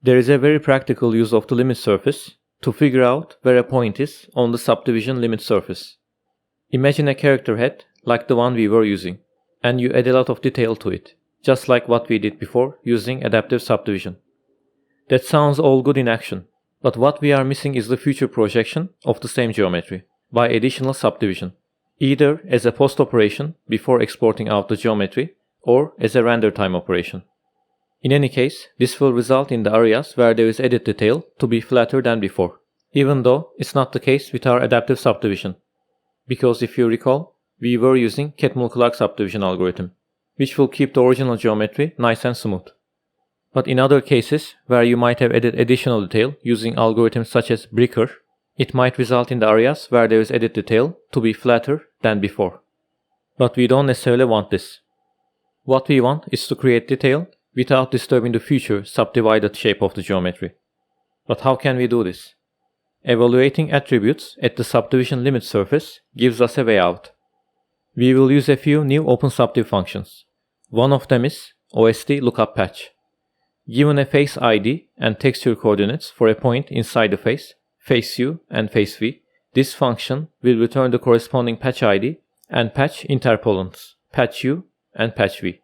There is a very practical use of the limit surface to figure out where a point is on the subdivision limit surface. Imagine a character head like the one we were using, and you add a lot of detail to it, just like what we did before using adaptive subdivision. That sounds all good in action, but what we are missing is the future projection of the same geometry by additional subdivision, either as a post operation before exporting out the geometry or as a render time operation. In any case, this will result in the areas where there is added detail to be flatter than before, even though it's not the case with our adaptive subdivision. Because if you recall, we were using Catmull-Clark subdivision algorithm, which will keep the original geometry nice and smooth. But in other cases, where you might have added additional detail using algorithms such as Bricker, it might result in the areas where there is added detail to be flatter than before. But we don't necessarily want this. What we want is to create detail without disturbing the future subdivided shape of the geometry. But how can we do this? Evaluating attributes at the subdivision limit surface gives us a way out. We will use a few new OpenSubdiv functions. One of them is OSD lookup patch. Given a face ID and texture coordinates for a point inside the face, face U and face V, this function will return the corresponding patch ID and patch interpolants, patch U and patch V.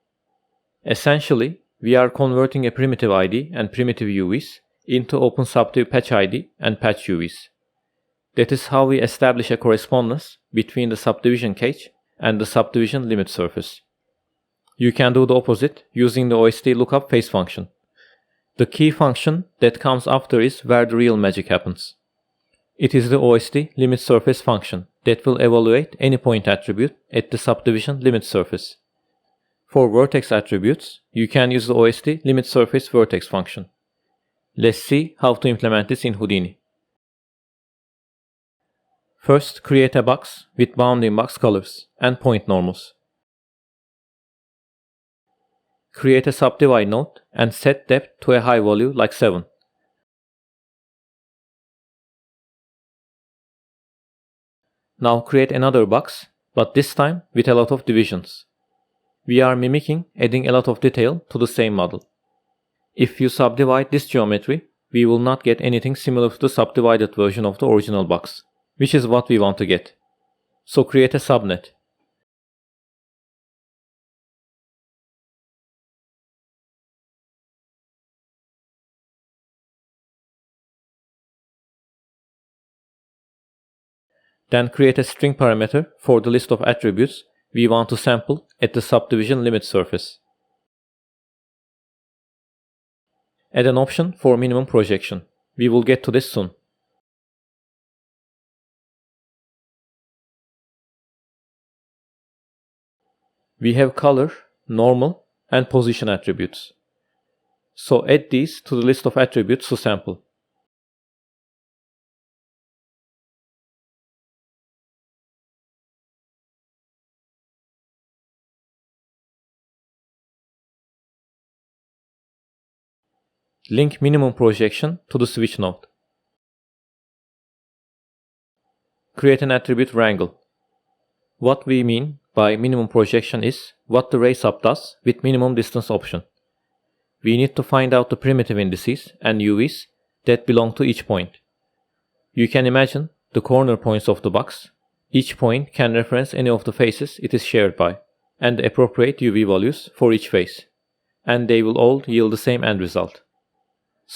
Essentially, we are converting a primitive ID and primitive UVs into OpenSubdiv patch ID and patch UVs. That is how we establish a correspondence between the subdivision cache and the subdivision limit surface. You can do the opposite using the OSD lookup face function. The key function that comes after is where the real magic happens. It is the OSD limit surface function that will evaluate any point attribute at the subdivision limit surface. For vertex attributes, you can use the OSD limit surface vertex function. Let's see how to implement this in Houdini. First, create a box with bounding box colors and point normals. Create a subdivide node and set depth to a high value like 7. Now create another box, but this time with a lot of divisions. We are mimicking adding a lot of detail to the same model. If you subdivide this geometry, we will not get anything similar to the subdivided version of the original box, which is what we want to get. So create a subnet. Then create a string parameter for the list of attributes we want to sample at the subdivision limit surface. Add an option for minimum projection. We will get to this soon. We have color, normal, and position attributes. So add these to the list of attributes to sample. Link minimum projection to the switch node. Create an attribute wrangle. What we mean by minimum projection is what the ray sub does with minimum distance option. We need to find out the primitive indices and UVs that belong to each point. You can imagine the corner points of the box. Each point can reference any of the faces it is shared by, and the appropriate UV values for each face, and they will all yield the same end result.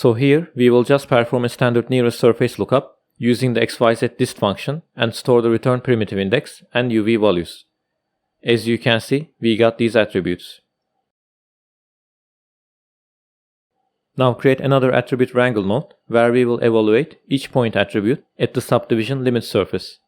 So here we will just perform a standard nearest surface lookup using the xyz dist function and store the return primitive index and UV values. As you can see, we got these attributes. Now create another attribute wrangle node where we will evaluate each point attribute at the subdivision limit surface.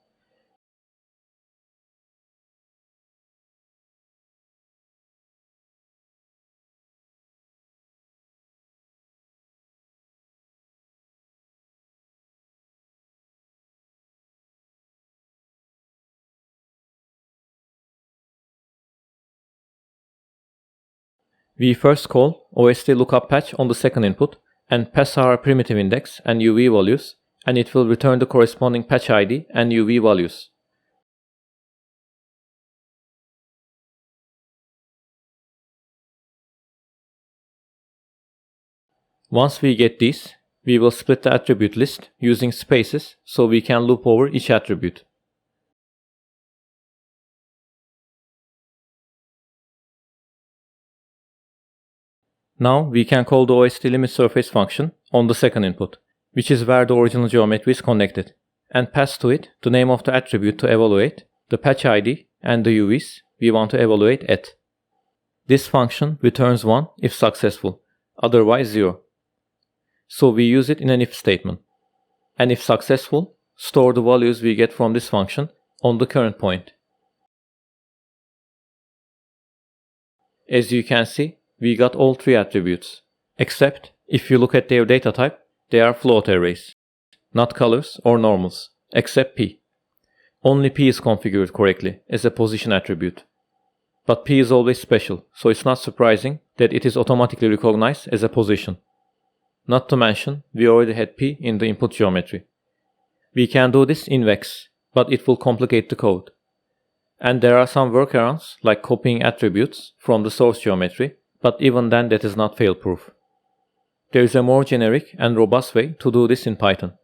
We first call OSD lookup patch on the second input and pass our primitive index and UV values, and it will return the corresponding patch ID and UV values. Once we get these, we will split the attribute list using spaces so we can loop over each attribute. Now we can call the OSTLimitSurface function on the second input, which is where the original geometry is connected, and pass to it the name of the attribute to evaluate, the patch ID, and the UVs we want to evaluate at. This function returns 1 if successful, otherwise 0. So we use it in an if statement. And if successful, store the values we get from this function on the current point. As you can see, we got all 3 attributes, except if you look at their data type, they are float arrays, not colors or normals, except P. Only P is configured correctly as a position attribute. But P is always special, so it's not surprising that it is automatically recognized as a position. Not to mention, we already had P in the input geometry. We can do this in Vex, but it will complicate the code. And there are some workarounds like copying attributes from the source geometry, but even then that is not fail-proof. There is a more generic and robust way to do this in Python.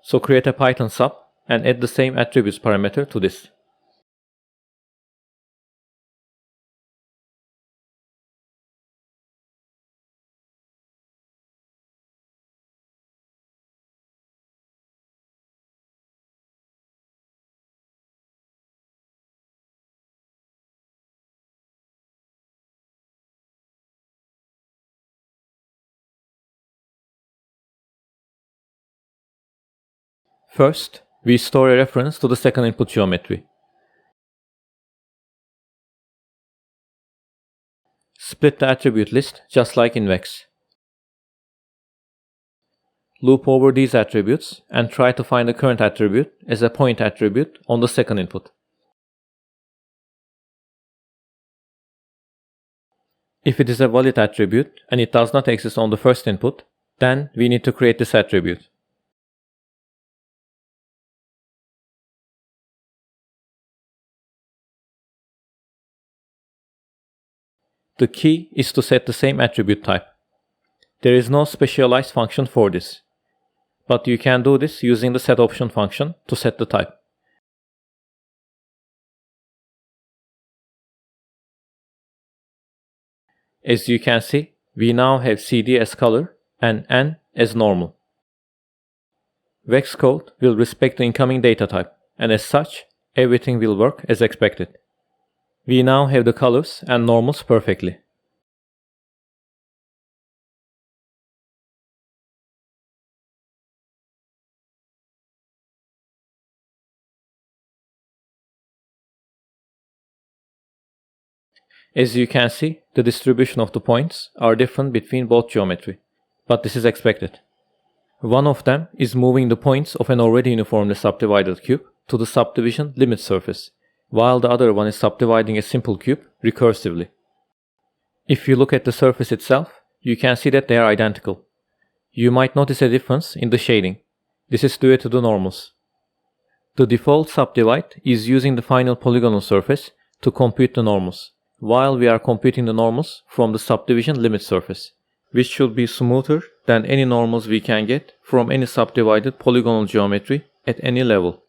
So create a Python sub and add the same attributes parameter to this. First, we store a reference to the second input geometry. Split the attribute list just like in Vex. Loop over these attributes and try to find the current attribute as a point attribute on the second input. If it is a valid attribute and it does not exist on the first input, then we need to create this attribute. The key is to set the same attribute type. There is no specialized function for this, but you can do this using the setOption function to set the type. As you can see, we now have CD as color and N as normal. Vex code will respect the incoming data type, and as such, everything will work as expected. We now have the colors and normals perfectly. As you can see, the distribution of the points are different between both geometry, but this is expected. One of them is moving the points of an already uniformly subdivided cube to the subdivision limit surface, while the other one is subdividing a simple cube recursively. If you look at the surface itself, you can see that they are identical. You might notice a difference in the shading. This is due to the normals. The default subdivide is using the final polygonal surface to compute the normals, while we are computing the normals from the subdivision limit surface, which should be smoother than any normals we can get from any subdivided polygonal geometry at any level.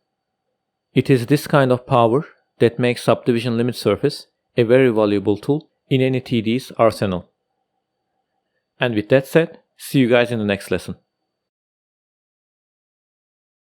It is this kind of power that makes subdivision limit surface a very valuable tool in any TD's arsenal. And with that said, see you guys in the next lesson.